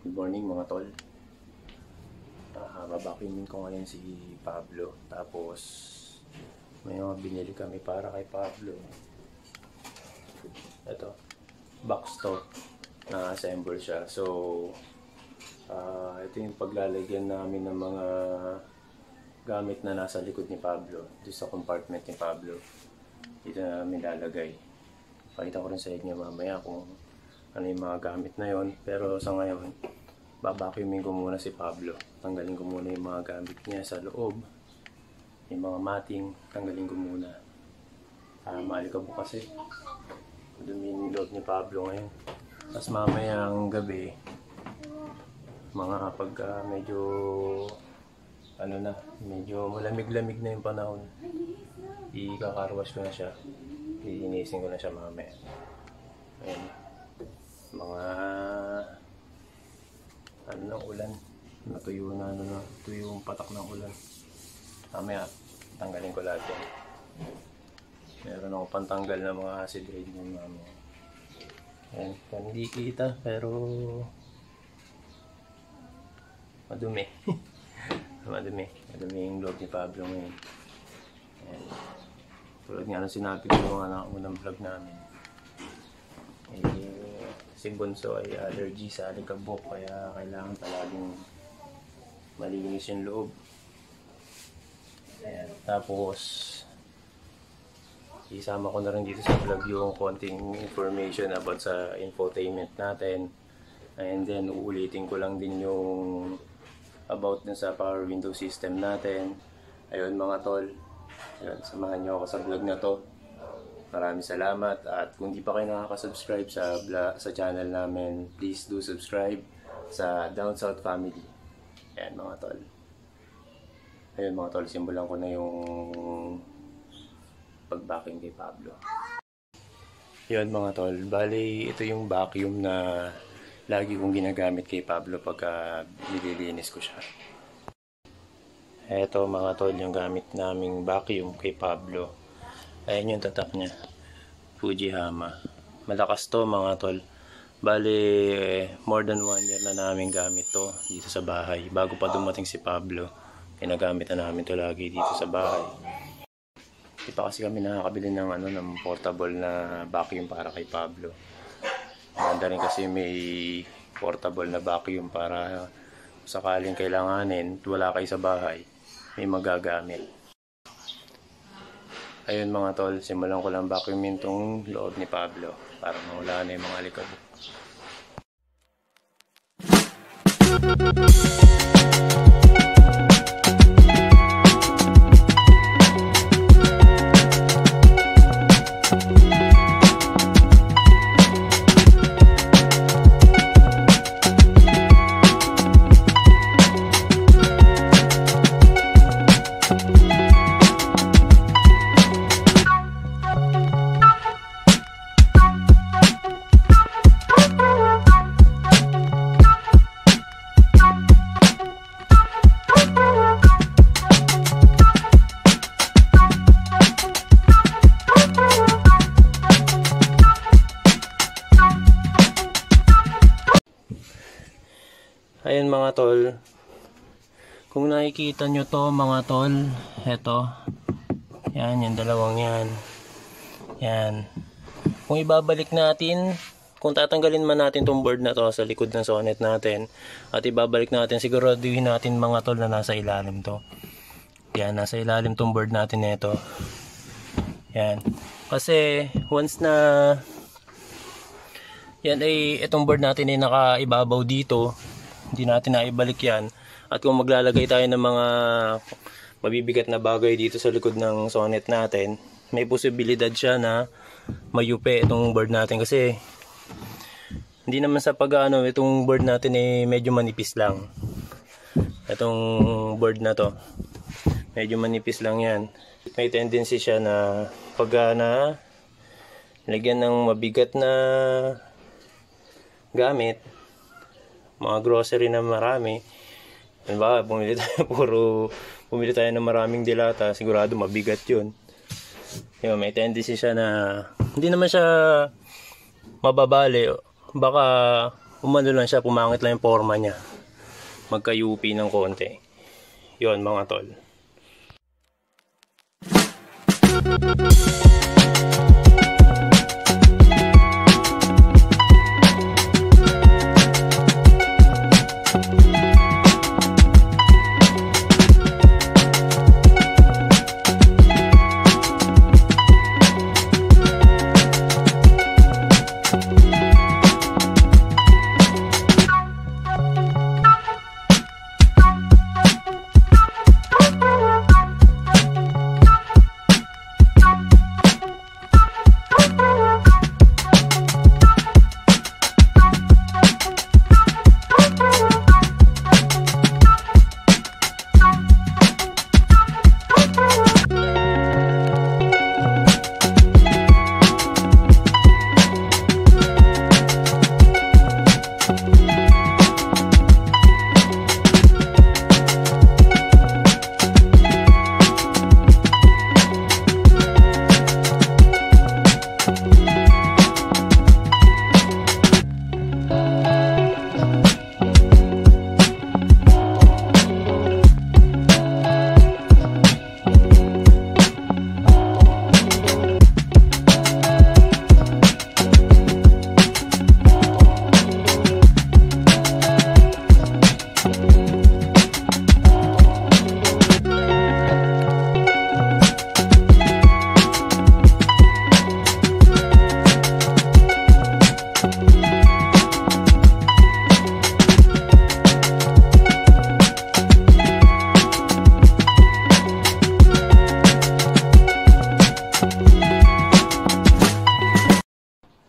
Good morning mga tol. Babakimin ko ngayon si Pablo. Tapos may mga binili kami para kay Pablo. Ito, box to. Na-assemble siya. So ito yung paglalagyan namin ng mga gamit na nasa likod ni Pablo. Dito sa compartment ni Pablo. Dito na namin lalagay. Pakita ko rin sa inyo mamaya kung ano yung mga gamit na yon. Pero sa ngayon, babacuumin ko muna si Pablo. Tanggalin ko muna yung mga gamit niya sa loob. Yung mga mating, tanggalin ko muna. Maalikabok kasi. Dumi yung loob ni Pablo ngayon. Tapos mamayang gabi, mga pagka medyo medyo malamig-lamig na yung panahon, ikakarwash ko na siya. Iinisin ko na siya mamaya. Ayan. Mga ng ulan. Natuyo na tuyo yung patak ng ulan. Mamaya, tanggalin ko lahat yan. Meron ako pantanggal ng mga acid rain yung mamaya. Ayan, hindi kita pero madumi. madumi yung loob ni Pablo ngayon. Ayan. Tulad nga nung sinabi ko mga unang vlog namin, si Bunso ay allergy sa alikabok, kaya kailangan palaging malinis yung loob. Ayan. Tapos isama ko na rin dito sa vlog yung konting information about sa infotainment natin, and then uulitin ko lang din yung about dun sa power window system natin. Ayun mga tol, ayun, samahan nyo ako sa vlog na to. Maraming salamat, at kung di pa kayo nakaka-subscribe sa channel namin, please do subscribe sa Down South Family. Ayan mga tol. Ayun mga tol, simbolan ko na yung pag-vacuum kay Pablo. Yun mga tol, bali ito yung vacuum na lagi kong ginagamit kay Pablo pagka nililinis ko siya. Eto mga tol, yung gamit naming vacuum kay Pablo. Ayan yung tatak niya, Fujihama. Malakas to mga tol. Bali more than 1 year na namin gamit to dito sa bahay. Bago pa dumating si Pablo, ginagamit na namin to lagi dito sa bahay. Di pa kasi kami nakakabili ng ng portable na vacuum para kay Pablo. Maganda rin kasi may portable na vacuum para sakaling kailanganin, wala kayo sa bahay, may magagamit. Ayun mga tol, simulan ko lang vacuumin tong loob ni Pablo para mawala na yung mga alikabok. Ayan mga tol, kung nakikita nyo to mga tol, eto, yan, yung dalawang yan, kung ibabalik natin, kung tatanggalin man natin tong board na to sa likod ng sonet natin, at ibabalik natin, siguraduhin natin mga tol na nasa ilalim to. Yan, nasa ilalim tong board natin nito. Yan, kasi once na yan ay itong board natin ay nakaibabaw dito, hindi natin na ibalik yan. At kung maglalagay tayo ng mga mabibigat na bagay dito sa likod ng sonet natin, may posibilidad siya na mayupe itong board natin, kasi hindi naman sa pag-ano itong board natin ay medyo manipis lang. Itong board na to medyo manipis lang yan. May tendency siya na pag lagyan ng mabigat na gamit, mga grocery na marami, diba, bumili tayo ng maraming dilata, sigurado mabigat yun. May tendency siya na hindi naman siya mababali, baka umano lang siya, pumangit lang yung forma niya. Magka-UP ng konti. Yon mga tol.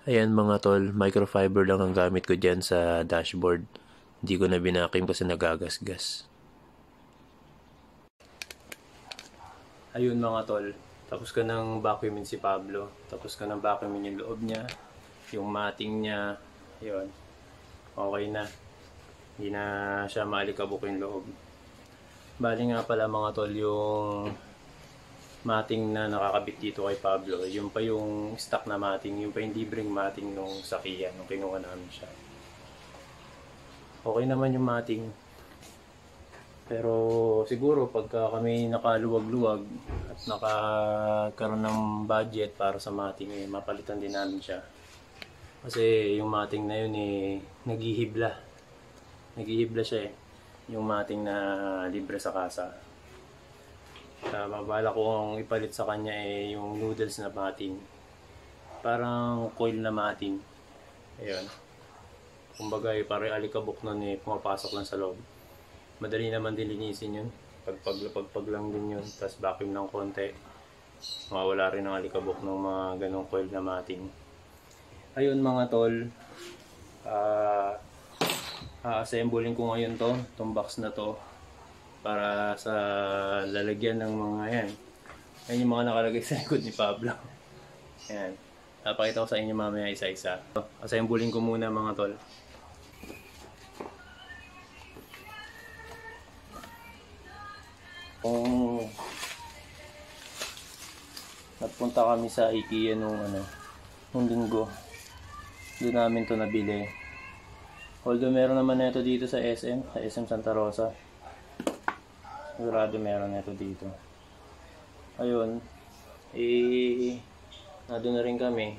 Ayan mga tol, microfiber lang ang gamit ko dyan sa dashboard. Hindi ko na binakim kasi nagagasgas. Ayun mga tol, tapos ka ng vacuumin si Pablo. Tapos ka ng vacuumin yung loob niya, yung matting niya. Ayun, okay na. Hindi na siya maalikabok yung loob. Bali nga pala mga tol, yung matting na nakakabit dito kay Pablo, yung pa yung stock na matting, yung pa yung libreng matting nung sakiyan, nung kinuha namin siya. Okay naman yung matting. Pero siguro pagka kami nakaluwag-luwag at nakakaroon ng budget para sa matting, mapalitan din namin siya. Kasi yung matting na yun naghihibla. Naghihibla siya yung matting na libre sa kasa. Mabala ko ang ipalit sa kanya yung noodles na matting. Parang coil na matting. Ayun. Kumbaga parang alikabok nun pumapasok lang sa loob. Madali naman din linisin yun. Pagpag lang din yun. Tapos vacuum ng konti. Mawala rin ang alikabok ng mga ganong coil na matting. Ayun mga tol. Assembling ko ngayon itong box na to. Para sa lalagyan ng mga yan. Yan yung mga nakalagay sa likod ni Pablo. Yan. Napakita ko sa inyo mamaya isa-isa. Assembling ko muna mga tol. Kung nagpunta kami sa IKEA nung linggo, doon namin to nabili. Although meron naman na ito dito sa SM Santa Rosa. Sigurado meron ito dito. Ayun. Nandun na rin kami.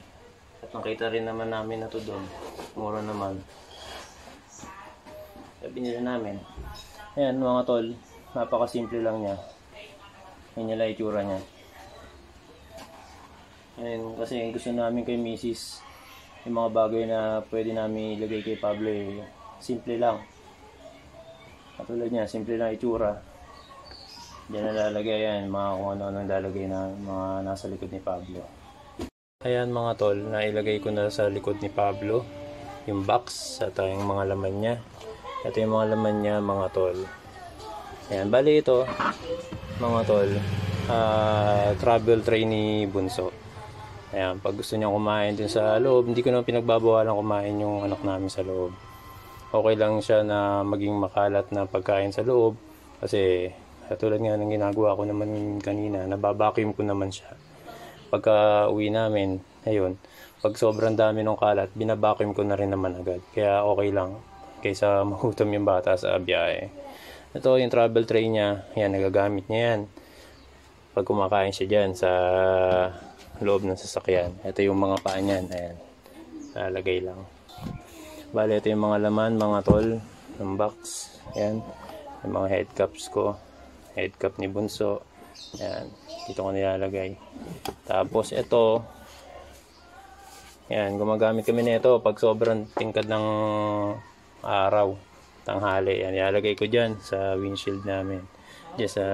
At nakita rin naman namin na ito doon. Mura naman. Kaya binili namin. Ayan mga tol. Napakasimple lang niya. Yan yung itsura niya. Ayan, kasi gusto namin kay Mrs. Yung mga bagay na pwede namin ilagay kay Pablo simple lang. Katulad niya, simple lang itsura. Diyan na lalagay yan, mga kung ano-ano lalagay na mga nasa likod ni Pablo. Ayan mga tol, nailagay ko na sa likod ni Pablo yung box at yung mga laman niya. Ito yung mga laman niya mga tol. Ayan, bali ito mga tol, travel tray ni Bunso. Ayan, pag gusto niya kumain din sa loob, hindi ko na pinagbabawalan kumain yung anak namin sa loob. Okay lang siya na maging makalat na pagkain sa loob kasi katulad nga ng ginagawa ko naman kanina, nababacuum ko naman siya pagka uwi namin, ayun, pag sobrang dami ng kalat, binabacuum ko na rin naman agad. Kaya okay lang, kaysa mahutom yung bata sa biyahe. Ito yung travel tray niya, yan, nagagamit niya yan. Pag kumakain siya dyan sa loob ng sasakyan. Ito yung mga paa niyan, ayan, nalagay lang. Bale, ito yung mga laman, mga tol, ng box, ayan, yung mga head cups ko, head cup ni Bunso, ayan, dito ko nilalagay. Tapos ito, ayan, gumagamit kami nito pag sobrang tingkad ng araw, tanghali, ayan, nilalagay ko dyan sa windshield namin, dyan sa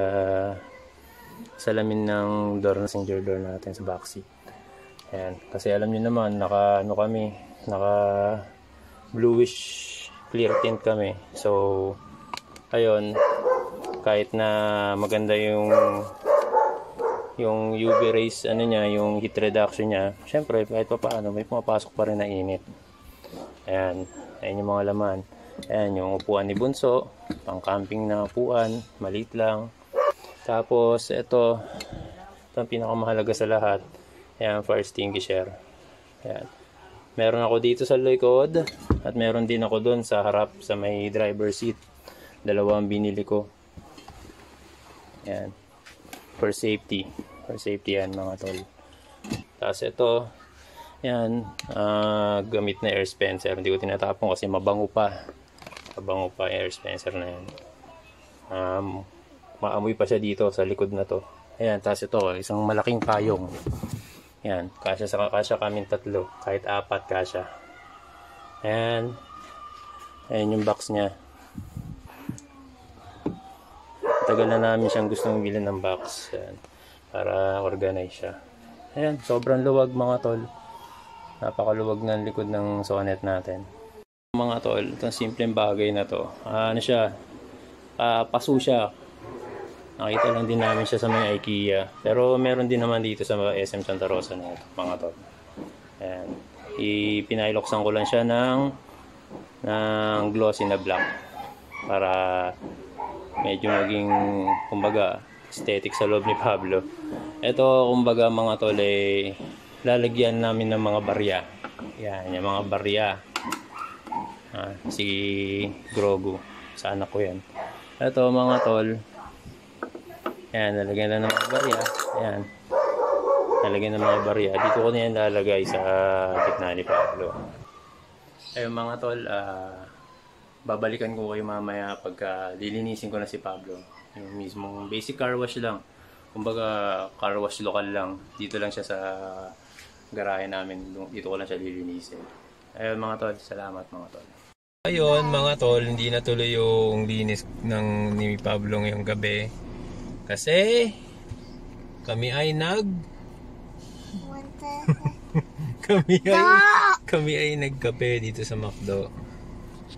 salamin ng door, passenger door natin sa backseat. Ayan, kasi alam niyo naman, naka bluish clear tint kami. So, ayun, kahit na maganda yung UV rays, ano niya, yung heat reduction niya, syempre, kahit pa paano, may pumapasok pa rin na init. Ayan, ayan yung mga laman. Ayan, yung upuan ni Bunso, pang camping na upuan, maliit lang. Tapos, ito ang pinakamahalaga sa lahat. Ayan, fire extinguisher. Ayan. Meron ako dito sa likod at meron din ako doon sa harap sa may driver seat. Dalawang binili ko. Ayan. For safety. For safety yan mga tol. Tapos ito, ayan, gamit na air dispenser. Hindi ko tinatapon kasi mabango pa. Mabango pa air dispenser na yan. Maamoy pa siya dito sa likod na to. Ayan, tapos ito, isang malaking payong. Ayan, kasya kaming tatlo. Kahit apat kasya. Ayan. Ayan yung box niya. Tagal na namin siyang gustong bilhin ng box. Ayan, para organize siya. Ayan, sobrang luwag mga tol. Napakaluwag ng likod ng Sonet natin. Mga tol, itong simpleng bagay na to. Ano siya? Paso siya. Nakita lang din namin siya sa may IKEA. Pero meron din naman dito sa SM Santa Rosa na ito, mga tol. Ayan. Ipinailoksan ko lang siya ng glossy na black. Para medyo maging, kumbaga, aesthetic sa loob ni Pablo. Ito, kumbaga, mga tol, lalagyan namin ng mga barya. Yan, yung mga barya. Si Grogu. Sa anak ko yan. Ito, mga tol. Ayan, lalagyan na ng mga barya. Ayan. Lalagyan ng mga barya. Dito ko na yan lalagay sa gitna ni Pablo. Ayun mga tol, babalikan ko kayo mamaya pagka lilinisin ko na si Pablo. Yung mismong basic car wash lang. Kumbaga, car wash lokal lang. Dito lang siya sa garahe namin. Dito ko lang siya lilinisin. Ayun mga tol, salamat mga tol. Ayun mga tol, hindi natuloy yung linis ni Pablo ngayong gabi. Kasi kami ay kami ay nagkape dito sa McDo.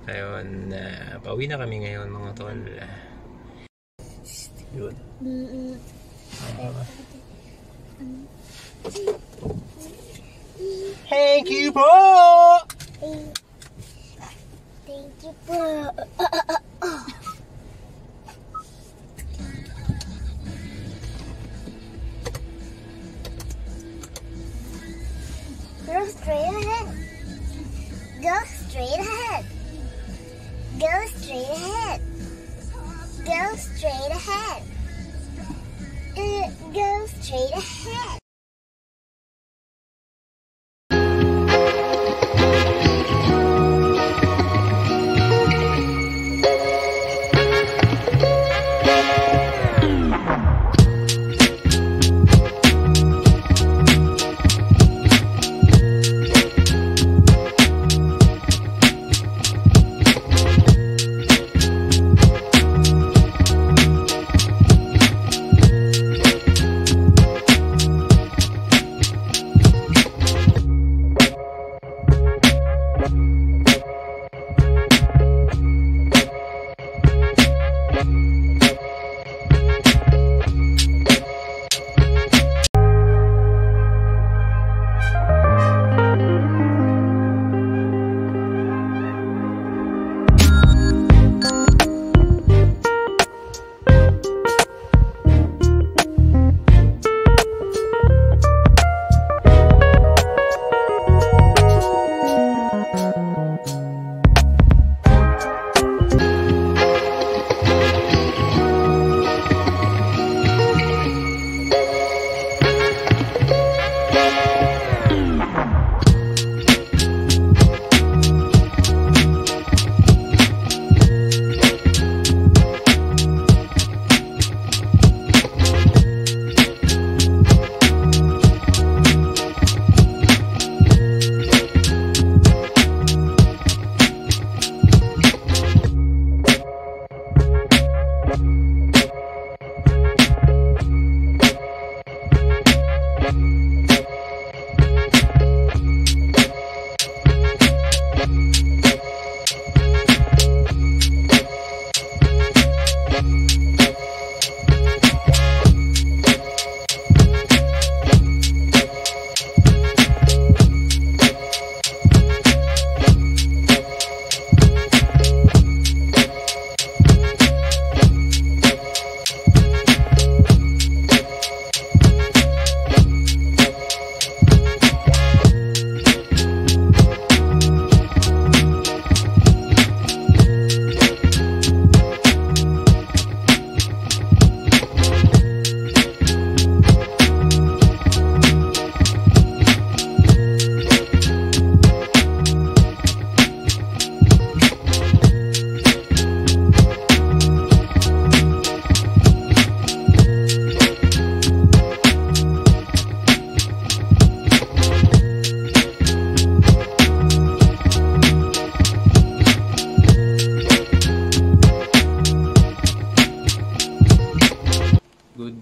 Ayun, pauwi na kami ngayon mga tol. Yun. Thank you po! Thank you po. Go straight ahead. Go straight ahead. Go straight ahead. Go straight ahead. Go straight ahead.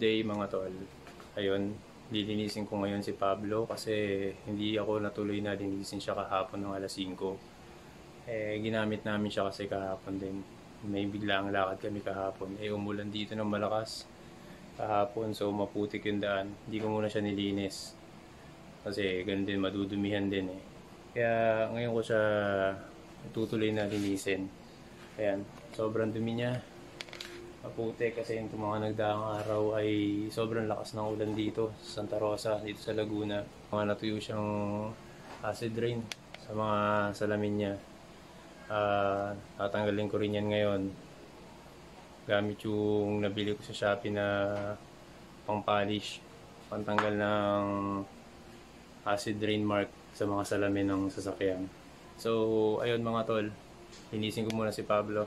today mga tol. Ayun, lilinisin ko ngayon si Pablo kasi hindi ako natuloy na linisin siya kahapon ng alas 5. Ginamit namin siya kasi kahapon din. May biglaang lakad kami kahapon. Umulan dito ng malakas kahapon, so maputik yung daan. Hindi ko muna siya nilinis kasi ganun din, madudumihan din eh. Kaya ngayon ko siya tutuloy na linisin. Ayan, sobrang dumi niya. Maputik kasi yung mga nagdaang araw ay sobrang lakas ng ulan dito sa Santa Rosa, dito sa Laguna. Mga natuyo siyang acid rain sa mga salamin niya. Tatanggalin ko rin yan ngayon gamit yung nabili ko sa Shopee na pang polish, pantanggal ng acid rain mark sa mga salamin ng sasakyan. So ayun mga tol, linisin ko muna si Pablo.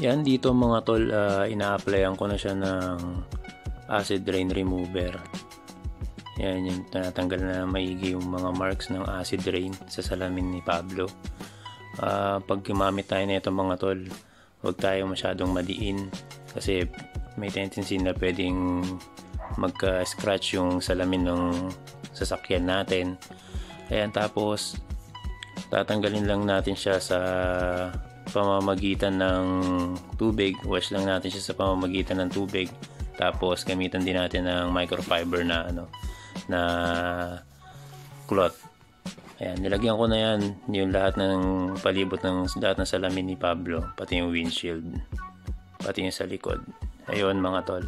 Yan dito mga tol, ina-applyan ko na siya ng acid rain remover. Yan yung tinatanggal na maigi yung mga marks ng acid rain sa salamin ni Pablo. Pag gumamit tayo na ito mga tol, huwag tayo masyadong madiin kasi may tendency na pwedeng magka-scratch yung salamin ng sasakyan natin. Ayan, tapos tatanggalin lang natin siya sa pamamagitan ng tubig. Wash lang natin siya sa pamamagitan ng tubig. Tapos gamitan din natin ng microfiber na na cloth. Ayan, nilagyan ko na yan yung lahat ng palibot ng lahat ng salamin ni Pablo, pati yung windshield, pati yung sa likod. Ayun mga tol.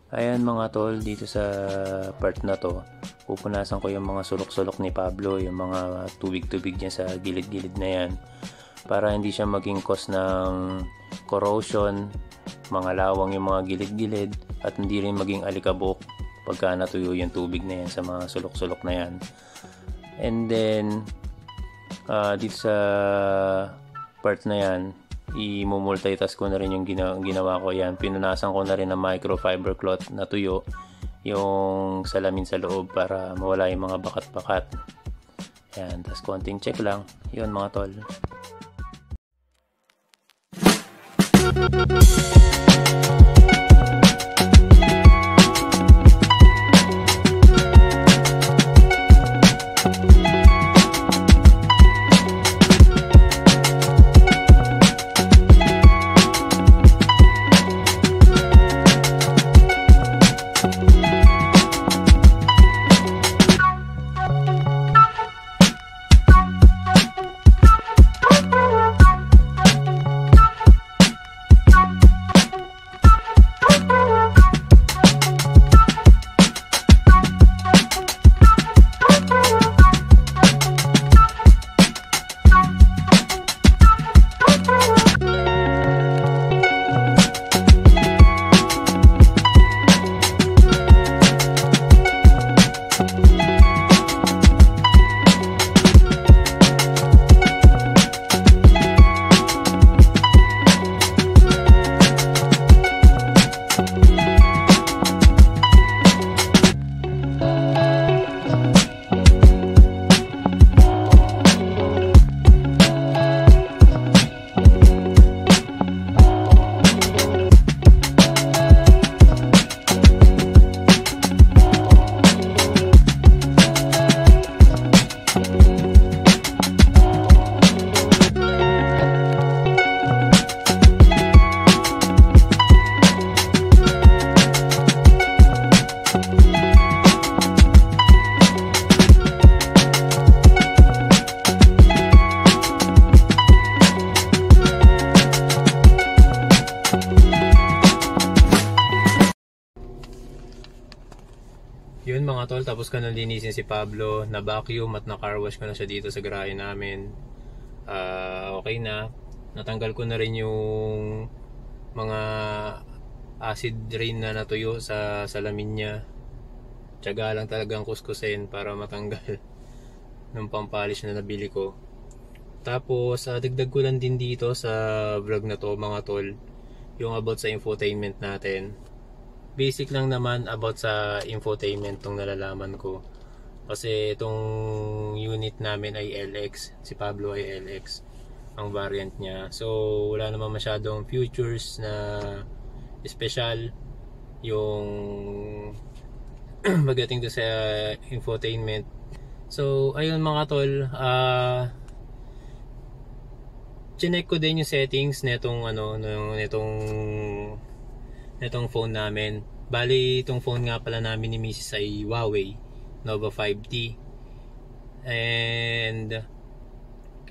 Ayan mga tol, dito sa part na to, pupunasan ko yung mga sulok-sulok ni Pablo, yung mga tubig-tubig niya sa gilid-gilid na yan, para hindi siya maging cause ng corrosion, mga lawang yung mga gilid-gilid, at hindi rin maging alikabok pagka natuyo yung tubig na yan sa mga sulok-sulok na yan. And then dito sa part na yan, i-multitask ko na rin yung ginawa ko. Yan, pinunasan ko na rin ng microfiber cloth na tuyo yung salamin sa loob para mawala yung mga bakat-bakat. Yan, tapos konting check lang. Yun mga tol. Yun mga tol, tapos ko na linisin si Pablo, na vacuum at na car wash ko na siya dito sa garahe namin. Okay na, natanggal ko na rin yung mga acid rain na natuyo sa salamin niya. Tiyaga lang talagang kuskusin para matanggal ng pampalish na nabili ko. Tapos dagdag ko lang din dito sa vlog na to mga tol, yung about sa infotainment natin. Basic lang naman about sa infotainment tong nalalaman ko, Kasi itong unit namin ay LX, si Pablo ay LX ang variant niya. So wala naman masyadong features na special yung pagdating do sa infotainment. So ayun mga tol, chinek ko din yung settings netong netong phone namin. Bali itong phone nga pala namin ni Mrs. ay Huawei Nova 5T.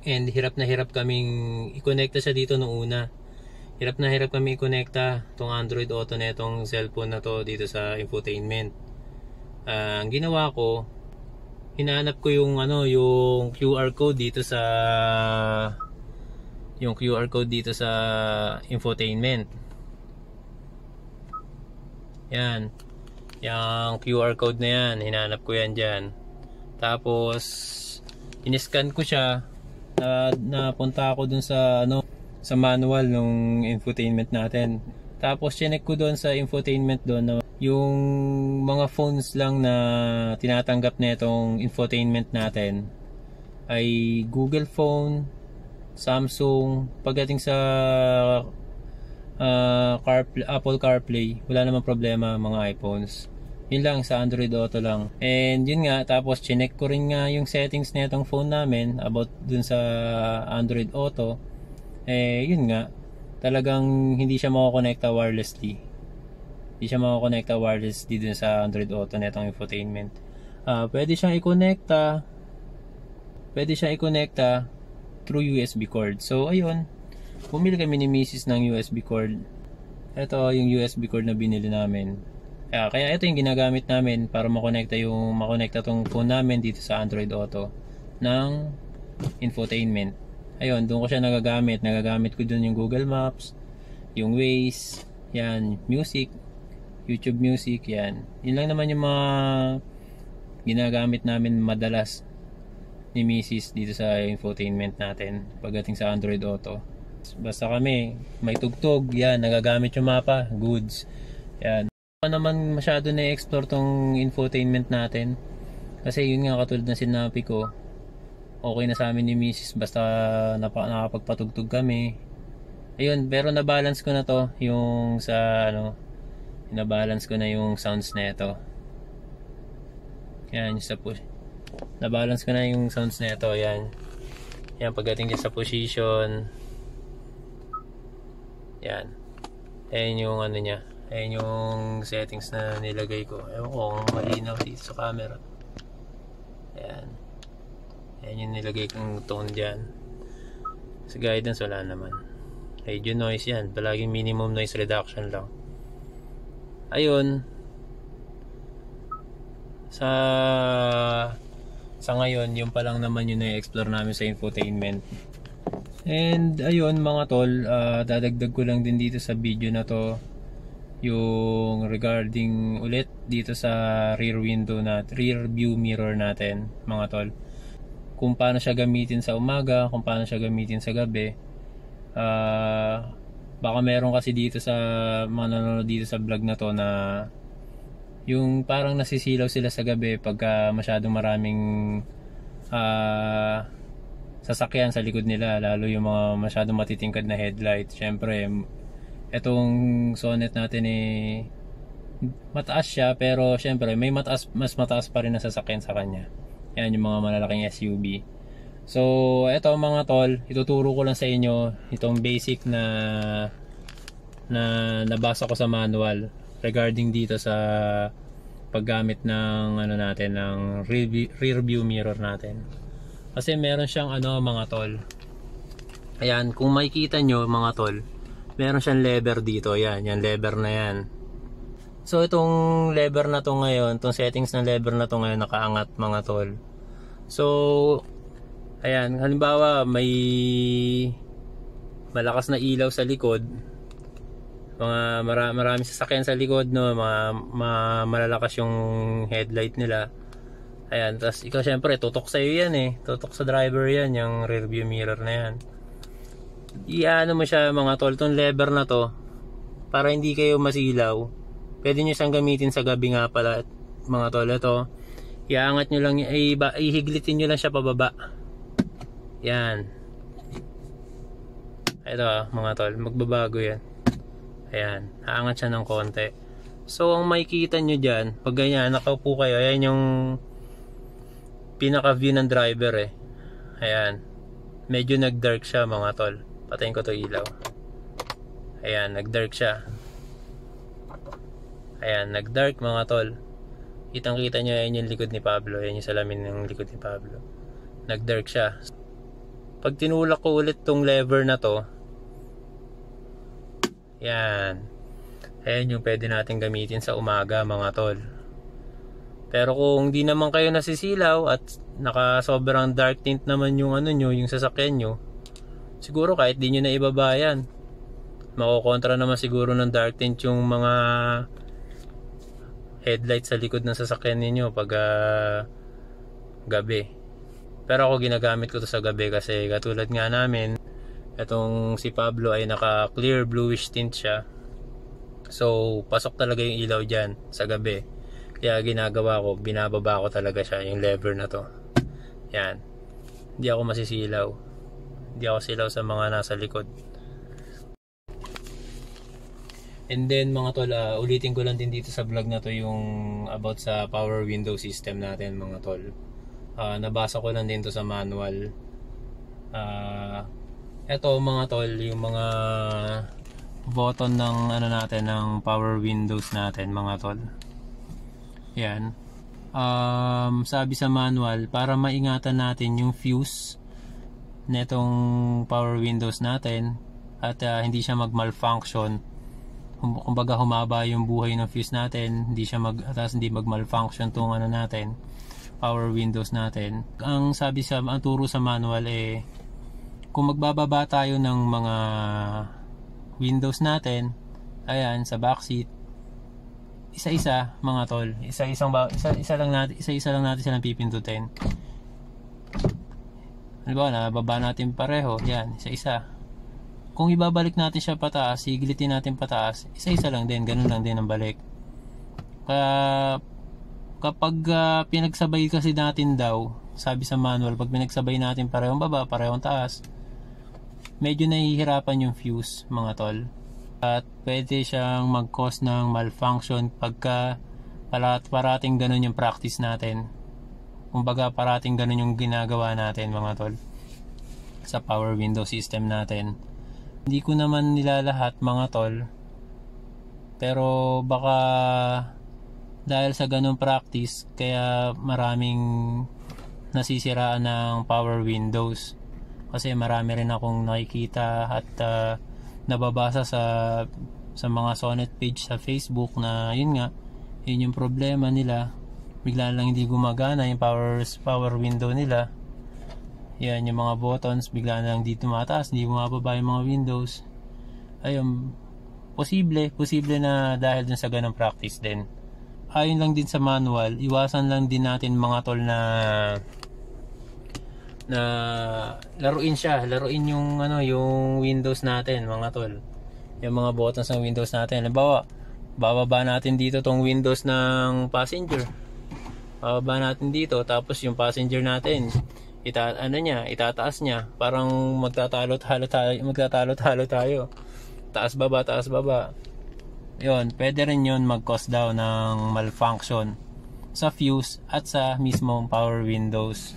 And hirap na hirap kaming i-connecta siya dito noong una. Hirap na hirap kami i-connecta tong Android Auto netong cellphone na to dito sa infotainment. Ang ginawa ko, hinahanap ko yung yung QR code dito sa infotainment. Yan. Yung QR code na yan, hinahanap ko yan dyan. Tapos in-scan ko siya. Napunta ako dun sa sa manual ng infotainment natin. Tapos chinek ko doon sa infotainment doon na yung mga phones lang na tinatanggap na itong infotainment natin ay Google Phone, Samsung. Pagdating sa Apple CarPlay, wala namang problema mga iPhones. Yun lang, sa Android Auto lang. And yun nga, tapos chinek ko rin nga yung settings na itong phone namin about dun sa Android Auto. Yun nga, talagang hindi siya makakonekta wirelessly. Hindi siya makakonekta wirelessly dun sa Android Auto na itong infotainment. Pwede siyang i-connecta through USB cord. So ayun, bumili kami ni Mrs. ng USB cord. Ito yung USB cord na binili namin. Kaya ito yung ginagamit namin para makonekta tong phone namin dito sa Android Auto ng infotainment. Ayun, doon ko siya nagagamit ko doon yung Google Maps, yung Waze, yan, music, YouTube Music, yan. Yun lang naman yung mga ginagamit namin madalas ni Mrs. dito sa infotainment natin pagdating sa Android Auto. Basta kami may tugtog, yan, nagagamit yung mapa, goods, yan. Ano naman masyado na-explore tong infotainment natin kasi yun nga, katulad na sinabi ko, okay na sa amin ni Mrs. basta nakapagpatugtog kami. Ayun, pero na-balance ko na to yung sa na-balance ko na yung sounds na ito. Yan, sa push. Na-balance ko na yung sounds na ito, yan. Yan, pagdating niya sa position. Yan. Ayan yung niya. Ayan yung settings na nilagay ko. Ewan ko kung malinaw dito sa camera. Ayan. Ayan yung nilagay kong tone dyan. Sa guidance wala naman. Radio noise yan. Palaging minimum noise reduction lang. Ayun. Sa ngayon, yung pa lang naman yung na-explore namin sa infotainment. And ayun mga tol, dadagdag ko lang din dito sa video na to yung regarding ulit dito sa rear view mirror natin mga tol, kung paano siya gamitin sa umaga, kung paano siya gamitin sa gabi. Baka meron kasi dito sa mga nanonood dito sa vlog na to na yung parang nasisilaw sila sa gabi pagka masyadong maraming sasakyan sa likod nila, lalo yung mga masyadong matitingkad na headlight. Syempre etong Sonet natin mataas siya, pero syempre may mas mataas pa rin na sasakyan sa kanya. Yan yung mga malalaking SUV. So eto mga tol, ituturo ko lang sa inyo itong basic na nabasa ko sa manual regarding dito sa paggamit ng natin ng rear view mirror natin. Kasi meron siyang mga tol. Ayan, kung makikita nyo mga tol, meron siyang lever dito. Yan, yung lever na yan. So itong lever na to ngayon, itong settings ng lever na to ngayon nakaangat mga tol. So ayan, halimbawa may malakas na ilaw sa likod, marami sasakyan sa likod, malalakas yung headlight nila. Ayan, tapos ikaw syempre tutok sa iyo yan tutok sa driver yan, yung rear view mirror na yan. Iano mo siya mga tol, itong lever na to para hindi kayo masilaw. Pwede nyo siyang gamitin sa gabi nga pala mga tol. Ito Iaangat nyo lang, ihiglitin nyo lang siya pababa. Yan. Ito mga tol, magbabago yan. Ayan, haangat siya ng konti. So ang makikita nyo dyan, pag ganyan, nakaupo kayo, ayan yung pinaka view ng driver eh. Ayan, medyo nag-dark siya mga tol. Patayin ko to ilaw. Ayan, nag-dark siya. Ayan, nag-dark mga tol. Kitang kita nyo, ayan yung likod ni Pablo. Ayan yung salamin ng likod ni Pablo. Nag-dark siya. Pag tinulak ko ulit tong lever na to, yan. Ayan yung pwede natin gamitin sa umaga mga tol. Pero kung di naman kayo nasisilaw at naka sobrang dark tint naman yung ano nyo, yung sasakyan nyo, siguro kahit di nyo na ibaba yan, makokontra naman siguro ng dark tint yung mga headlight sa likod ng sasakyan ninyo pag gabi. Pero ako ginagamit ko to sa gabi kasi katulad nga namin, itong si Pablo ay naka clear bluish tint siya. So pasok talaga yung ilaw dyan sa gabi. Kaya ginagawa ko, binababa ko talaga siya, yung lever na to. Yan. Hindi ako masisilaw. Hindi ako silaw sa mga nasa likod. And then mga tol, ulitin ko lang din dito sa vlog na to yung about sa power window system natin mga tol. Nabasa ko lang din to sa manual. Eto mga tol, yung mga button ng ano natin, ng power windows natin mga tol. Yan. Sabi sa manual, para maingatan natin yung fuse netong power windows natin at hindi siya mag-malfunction. Kumbaga humaba yung buhay ng fuse natin, hindi siya hindi mag-malfunction tong ano natin, power windows natin. Ang turo sa manual kung magbababa tayo ng mga windows natin, ayan, sa backseat, isa-isa mga tol, isa lang natin silang pipindutin. Halimbawa, nababa natin pareho, yan, isa-isa. Kung ibabalik natin siya pataas, siglitin natin pataas, isa-isa lang din, ganun lang din ang balik. Kapag pinagsabay kasi natin daw, sabi sa manual, pag pinagsabay natin parehong baba, parehong taas, medyo nahihirapan yung fuse mga tol. At pwede siyang mag-cause ng malfunction pagka parating ganun yung practice natin. Kumbaga parating ganun yung ginagawa natin mga tol sa power window system natin. Hindi ko naman nilalahat mga tol, pero baka dahil sa ganung practice kaya maraming nasisiraan ng power windows. Kasi marami rin akong nakikita at nababasa sa mga Sonet page sa Facebook na yun nga, yun yung problema nila, bigla lang hindi gumagana yung power window nila. Yan yung mga buttons, bigla na lang di tumataas, hindi bumababa yung mga windows. Ayun, posible na dahil dun sa ganong practice din. Ayon lang din sa manual, iwasan lang din natin mga tol na laruin yung yung windows natin mga tol, yung mga buttons ng windows natin. Halimbawa, bababa natin dito tong windows ng passenger, bababa natin dito, tapos yung passenger natin itataas niya, parang magtatalo-talo tayo, taas baba. Yun, pwede rin yun mag-cause daw ng malfunction sa fuse at sa mismong power windows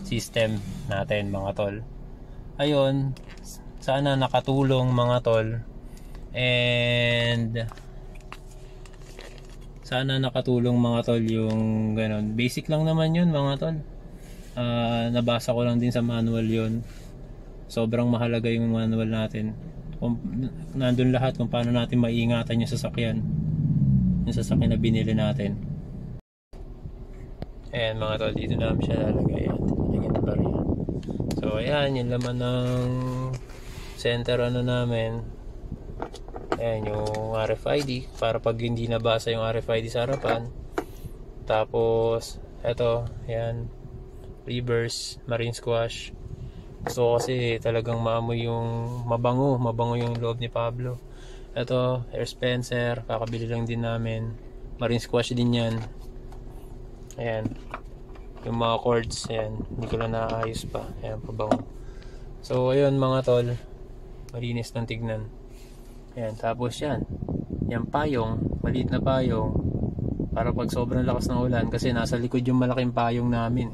system natin mga tol. Ayun, sana nakatulong mga tol, and sana nakatulong mga tol yung ganun. Basic lang naman yun mga tol. Nabasa ko lang din sa manual yun. Sobrang mahalaga yung manual natin. Nandun lahat kung paano natin maiingatan yung sasakyan na binili natin. Ayan mga tol, dito namin siya lalagay. So ayan, yung laman ng center namin. Ayan yung RFID, para pag hindi nabasa yung RFID sa harapan. Tapos eto, ayan, reverse, marine squash. So kasi talagang maamoy yung mabango yung loob ni Pablo. Ito, air dispenser, kakabili lang din namin. Marine squash din yan. Ayan. yung mga cords. Ayan, hindi ko lang naayos pa. Ayan, pabango. So ayun mga tol, malinis ng tignan. Ayan, tapos yan, yung payong, maliit na payong, para pag sobrang lakas ng ulan, kasi nasa likod yung malaking payong namin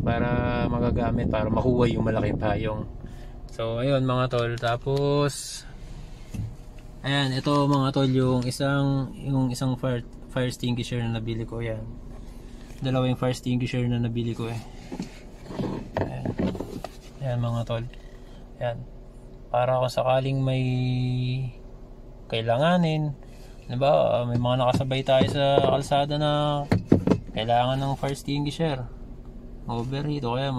para magagamit, para makuha yung malaking payong. So ayun mga tol, tapos ayan, ito mga tol, yung isang fire extinguisher na nabili ko. Yan, dalawang fire extinguisher na nabili ko ayan. Ayan mga tol, ayan, para kung sakaling may kailanganin, diba, may mga nakasabay tayo sa kalsada na kailangan ng fire extinguisher, overheat o kaya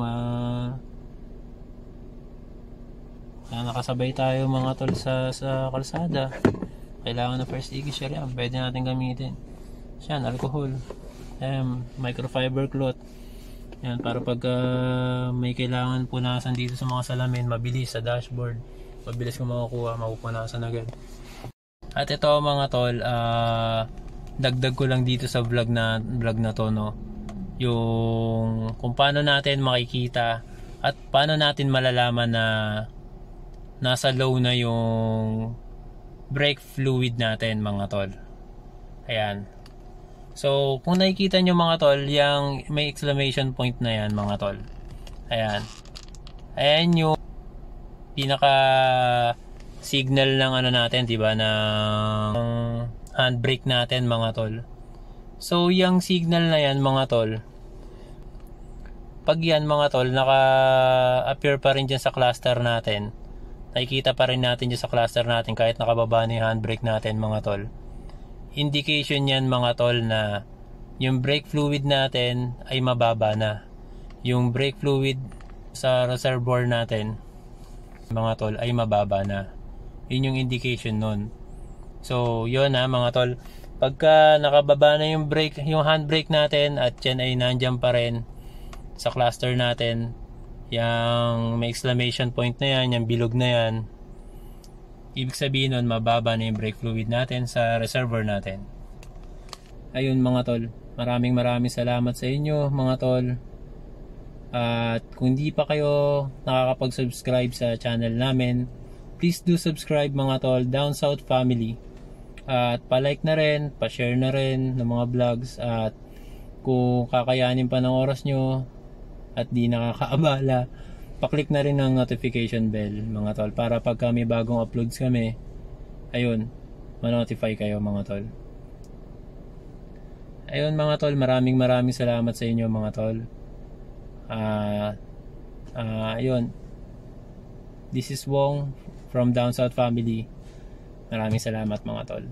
nakasabay tayo mga tol sa kalsada, kailangan ng fire extinguisher, yan, pwede natin gamitin. Yan, alcohol, yan, microfiber cloth, yan, para pag may kailangan punasan dito sa mga salamin, mabilis sa dashboard, mabilis ko makukuha, mapupunasan agad. At ito mga tol, dagdag ko lang dito sa vlog na to, no, yung kung paano natin makikita at paano natin malalaman na nasa low na yung brake fluid natin mga tol. Ayan. So kung nakikita nyo mga tol, yung may exclamation point na yan mga tol, ayan, ayan yung pinaka signal ng ano natin, diba, ng handbrake natin mga tol. So yung signal na yan mga tol, pag yan mga tol naka-appear pa rin dyan sa cluster natin, nakikita pa rin natin dyan sa cluster natin kahit nakababa na yung handbrake natin mga tol, indication yan mga tol na yung brake fluid natin ay mababa na. Yung brake fluid sa reservoir natin mga tol ay mababa na. Yun yung indication nun. So yun mga tol, pagka nakababa na yung brake, yung handbrake natin at yan ay nandyan pa rin sa cluster natin, yung may exclamation point na yan, yung bilog na yan, ibig sabihin nun mababa na yung brake fluid natin sa reservoir natin. Ayun mga tol, maraming salamat sa inyo mga tol. At kung hindi pa kayo nakakapag-subscribe sa channel namin, please do subscribe mga tol, Down South Family. At pa-like na rin, pa-share na rin ng mga vlogs. At kung kakayanin pa ng oras nyo at di nakakaabala, pa-click na rin ng notification bell mga tol, para pagka may bagong uploads kami, ayun, ma-notify kayo mga tol. Ayun mga tol, maraming salamat sa inyo mga tol. Ayun, this is Wong from Down South Family. Maraming salamat mga tol.